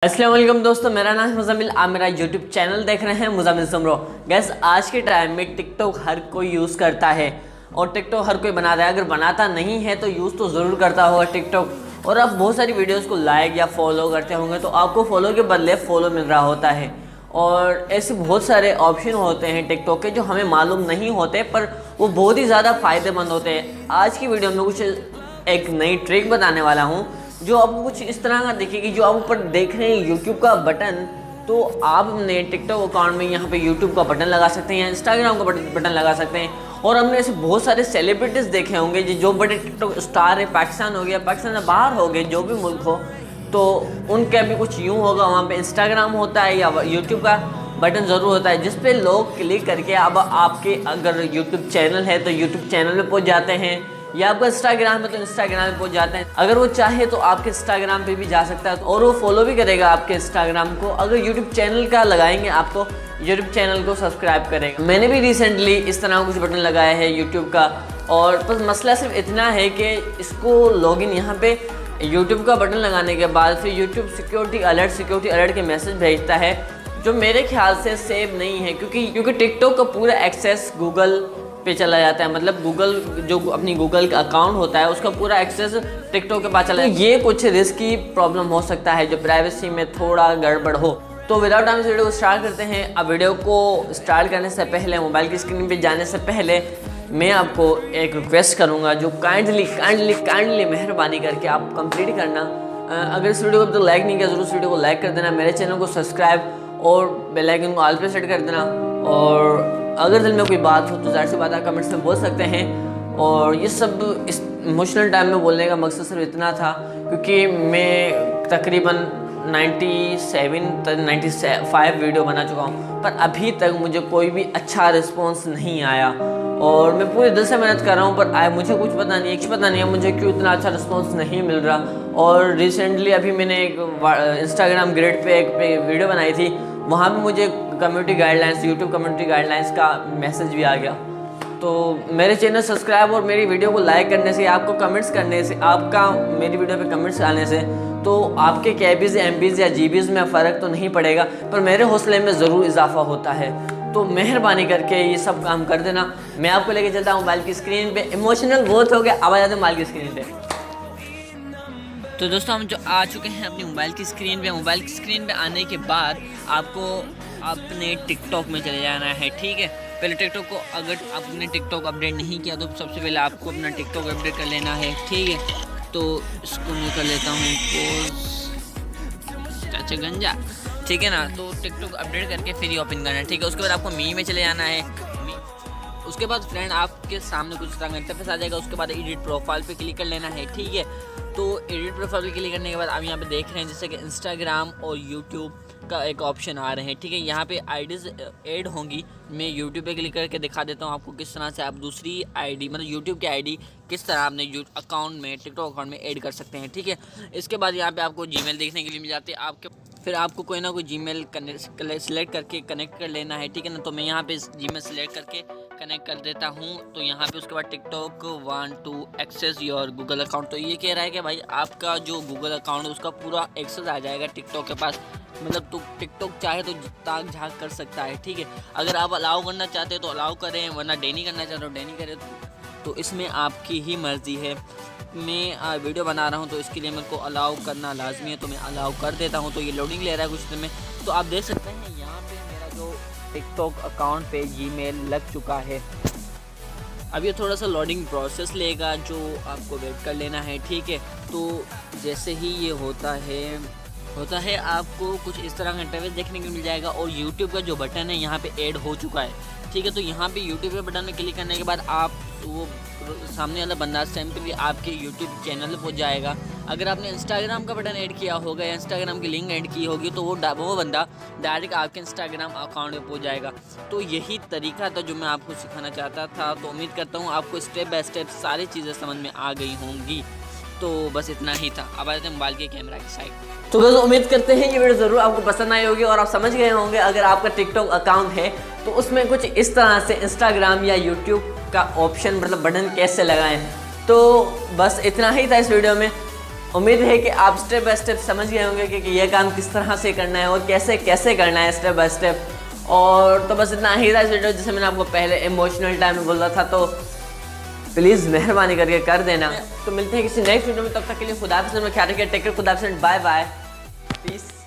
अस्सलाम वालेकुम दोस्तों, मेरा नाम है मुज़म्मिल। आप मेरा यूट्यूब चैनल देख रहे हैं मुज़म्मिल समरो। गैस, आज के टाइम में टिकटॉक हर कोई यूज़ करता है और टिकटॉक हर कोई बनाता है। अगर बनाता नहीं है तो यूज़ तो ज़रूर करता होगा टिकटॉक। और आप बहुत सारी वीडियोस को लाइक या फॉलो करते होंगे तो आपको फॉलो के बदले फॉलो मिल रहा होता है। और ऐसे बहुत सारे ऑप्शन होते हैं टिकटॉक के जो हमें मालूम नहीं होते, पर वो बहुत ही ज़्यादा फ़ायदेमंद होते हैं। आज की वीडियो में कुछ एक नई ट्रिक बताने वाला हूँ जो आपको कुछ इस तरह का दिखेगी। जो आप ऊपर देख रहे हैं यूट्यूब का बटन, तो आप अपने टिकटॉक अकाउंट में यहाँ पे यूट्यूब का बटन लगा सकते हैं या इंस्टाग्राम का बटन लगा सकते हैं। और हमने ऐसे बहुत सारे सेलिब्रिटीज़ देखे होंगे जो बड़े टिकटॉक स्टार है, पाकिस्तान हो गया, पाकिस्तान से बाहर हो गए, जो भी मुल्क हो, तो उनका भी कुछ यूँ होगा। वहाँ पे इंस्टाग्राम होता है या यूट्यूब का बटन ज़रूर होता है जिस पे लोग क्लिक करके अब आपके अगर यूट्यूब चैनल है तो यूट्यूब चैनल में पहुँच जाते हैं, या आपका इंस्टाग्राम है तो इंस्टाग्राम पे पहुंच जाते हैं। अगर वो चाहे तो आपके इंस्टाग्राम पे भी जा सकता है और वो फॉलो भी करेगा आपके इंस्टाग्राम को। अगर यूट्यूब चैनल का लगाएंगे आप तो यूट्यूब चैनल को सब्सक्राइब करेगा। मैंने भी रिसेंटली इस तरह कुछ बटन लगाया है यूट्यूब का, और बस मसला सिर्फ इतना है कि इसको लॉगिन यहाँ पे यूट्यूब का बटन लगाने के बाद फिर यूट्यूब सिक्योरिटी अलर्ट के मैसेज भेजता है, जो मेरे ख्याल से सेव नहीं है, क्योंकि टिकटॉक का पूरा एक्सेस गूगल पे चला जाता है। मतलब गूगल जो अपनी गूगल का अकाउंट होता है उसका पूरा एक्सेस टिकटॉक के पास चला जाता है। ये कुछ रिस्की प्रॉब्लम हो सकता है जो प्राइवेसी में थोड़ा गड़बड़ हो। तो विदाउट टाइम वीडियो को स्टार्ट करते हैं। अब वीडियो को स्टार्ट करने से पहले, मोबाइल की स्क्रीन पे जाने से पहले, मैं आपको एक रिक्वेस्ट करूँगा जो काइंडली मेहरबानी करके आप कंप्लीट करना। अगर इस वीडियो को अब तक लाइक नहीं किया ज़रूर इस वीडियो को लाइक कर देना, मेरे चैनल को सब्सक्राइब और बेल आइकन को ऑल पे सेट कर देना। और अगर दिल में कोई बात हो तो ज़ाहिर सी बात है कमेंट्स में बोल सकते हैं। और ये सब इस इमोशनल टाइम में बोलने का मकसद सिर्फ इतना था क्योंकि मैं तकरीबन 95 वीडियो बना चुका हूँ, पर अभी तक मुझे कोई भी अच्छा रिस्पॉन्स नहीं आया। और मैं पूरे दिल से मेहनत कर रहा हूँ पर मुझे कुछ पता नहीं है मुझे क्यों इतना अच्छा रिस्पॉन्स नहीं मिल रहा। और रिसेंटली अभी मैंने एक इंस्टाग्राम ग्रिड पे एक वीडियो बनाई थी, वहाँ भी मुझे community guidelines, YouTube community guidelines का मैसेज भी आ गया। तो मेरे चैनल सब्सक्राइब और मेरी वीडियो को लाइक करने से, आपको कमेंट्स करने से, आपका मेरी वीडियो पे कमेंट्स आने से तो आपके केबीज़, एमबीज़ या जीबीज़ में फ़र्क तो नहीं पड़ेगा, पर मेरे हौसले में ज़रूर इजाफा होता है। तो मेहरबानी करके ये सब काम कर देना। मैं आपको लेके चलता हूँ मोबाइल की स्क्रीन पे। इमोशनल बहुत हो गया, अब आ जाते हैं मोबाइल की स्क्रीन पे। तो दोस्तों, हम जो आ चुके हैं अपनी मोबाइल की स्क्रीन पे। मोबाइल की स्क्रीन पे आने के बाद आपको अपने टिकटॉक में चले जाना है, ठीक है। पहले टिकटॉक को, अगर आपने टिकटॉक अपडेट नहीं किया तो सबसे पहले आपको अपना टिकटॉक अपडेट कर लेना है, ठीक है। तो इसको मैं कर लेता हूँ पोज चाचा गंजा, ठीक है ना। तो टिकटॉक अपडेट करके फिर ही ओपन करना है, ठीक है। उसके बाद आपको मी में चले जाना है। उसके बाद फ्रेंड आपके सामने कुछ तरह का इंटरफेस आ जाएगा। उसके बाद एडिट प्रोफाइल पे क्लिक कर लेना है, ठीक है। तो एडिट प्रोफाइल पे क्लिक करने के बाद आप यहाँ पे देख रहे हैं जैसे कि इंस्टाग्राम और यूट्यूब का एक ऑप्शन आ रहे हैं, ठीक है। यहाँ पे आईडीज़ ऐड होंगी। मैं यूट्यूब पे क्लिक करके दिखा देता हूँ आपको किस तरह से आप दूसरी आईडी, मतलब यूट्यूब की आईडी किस तरह अपने अकाउंट में, टिकटॉक अकाउंट में ऐड कर सकते हैं, ठीक है। इसके बाद यहाँ पे आपको जीमेल देखने के लिए मिल जाती है। फिर आपको कोई ना कोई जीमेल सेलेक्ट करके कनेक्ट कर लेना है, ठीक है ना। तो मैं यहाँ पे जीमेल सेलेक्ट करके कनेक्ट कर देता हूँ। तो यहाँ पे उसके बाद TikTok want to access your Google account. तो ये कह रहा है कि भाई आपका जो गूगल अकाउंट है उसका पूरा एक्सेस आ जाएगा टिकटॉक के पास। मतलब तो टिकटॉक चाहे तो ताक झाँक कर सकता है, ठीक है। अगर आप अलाउ करना चाहते हो तो अलाउ करें, वरना डेनी करना चाहते हो डेनी करें। तो इसमें आपकी ही मर्ज़ी है। मैं वीडियो बना रहा हूँ तो इसके लिए मेरे को अलाउ करना लाजमी है, तो मैं अलाउ कर देता हूँ। तो ये लोडिंग ले रहा है कुछ देर में। तो आप देख सकते हैं यहाँ पे मेरा जो टिकटॉक अकाउंट पे जीमेल लग चुका है। अब ये थोड़ा सा लोडिंग प्रोसेस लेगा जो आपको वेट कर लेना है, ठीक है। तो जैसे ही ये होता है आपको कुछ इस तरह का इंटरफेस देखने को मिल जाएगा। और यूट्यूब का जो बटन है यहाँ पे ऐड हो चुका है, ठीक है। तो यहाँ पे यूट्यूब के बटन में क्लिक करने के बाद आप वो सामने वाला बंदा सिंपली आपके यूट्यूब चैनल पे पहुँच जाएगा। अगर आपने इंस्टाग्राम का बटन ऐड किया होगा या इंस्टाग्राम की लिंक ऐड की होगी तो वो बंदा डायरेक्ट आपके इंस्टाग्राम अकाउंट में पहुँच जाएगा। तो यही तरीका था जो मैं आपको सिखाना चाहता था। तो उम्मीद करता हूँ आपको स्टेप बाय स्टेप सारी चीज़ें समझ में आ गई होंगी। तो बस इतना ही था। अब आ जाते हैं मोबाइल के कैमरा की साइड। तो बस उम्मीद करते हैं ये वीडियो ज़रूर आपको पसंद आई होगी और आप समझ गए होंगे अगर आपका टिकटॉक अकाउंट है तो उसमें कुछ इस तरह से इंस्टाग्राम या यूट्यूब का ऑप्शन, मतलब बटन कैसे लगाएं। तो बस इतना ही था इस वीडियो में। उम्मीद है कि आप स्टेप बाय स्टेप समझ गए होंगे कि ये काम किस तरह से करना है और कैसे कैसे करना है स्टेप बाय स्टेप। और तो बस इतना ही था इस वीडियो, जैसे मैंने आपको पहले इमोशनल टाइम में बोला था, तो प्लीज़ मेहरबानी करके कर देना। तो मिलते हैं किसी नेक्स्ट वीडियो में, तब तक के लिए खुदा हाफिज़, ख्याल रखिए, टेक केयर, खुदा हाफिज़, बाय बाय, पीस।